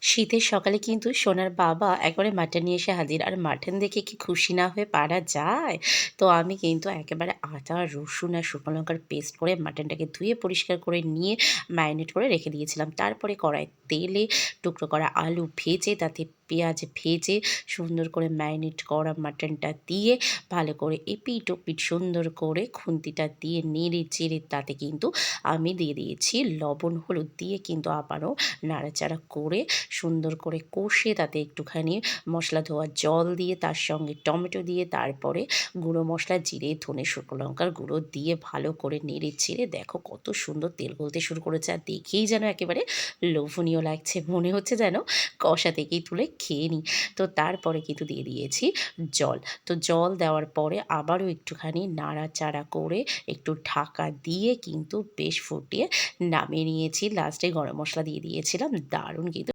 শীতের সকালে কিন্তু সোনার বাবা একবারে মাটন নিয়ে এসে হাজির। আর মাটন দেখে কি খুশি না হয়ে পারা যায়? তো আমি কিন্তু একেবারে আদা, রসুন আর শুকনো লঙ্কার পেস্ট করে মাটনটাকে ধুয়ে পরিষ্কার করে নিয়ে ম্যারিনেট করে রেখে দিয়েছিলাম। তারপরে কড়াইয়ে তেলে টুকরো করা আলু ভেজে তাতে পেঁয়াজ ভেজে সুন্দর করে ম্যারিনেট করা মাটনটা দিয়ে ভালো করে এপিঠ ওপিঠ সুন্দর করে খুন্তিটা দিয়ে নেড়ে চেড়ে তাতে কিন্তু আমি দিয়ে দিয়েছি লবণ, হলুদ দিয়ে কিন্তু আবারও নাড়াচাড়া করে সুন্দর করে কষে তাতে একটুখানি মশলা ধোয়া জল দিয়ে তার সঙ্গে টমেটো দিয়ে তারপরে গুঁড়ো মশলা, জিরে, ধনে, শুকনো লঙ্কার গুঁড়ো দিয়ে ভালো করে নেড়ে চেড়ে দেখো কত সুন্দর তেল গলতে শুরু করেছে। আর দেখেই যেন একেবারে লোভনীয় লাগছে। মনে হচ্ছে যেন কষা থেকেই তুলে খেয়ে নিই। তো তারপরে কিন্তু দিয়ে দিয়েছি জল। তো জল দেওয়ার পরে আবারও একটুখানি নাড়াচাড়া করে একটু ঢাকা দিয়ে কিন্তু বেশ ফুটিয়ে নামিয়ে নিয়েছি। লাস্টে গরম মসলা দিয়ে দিয়েছিলাম। দারুণ কিন্তু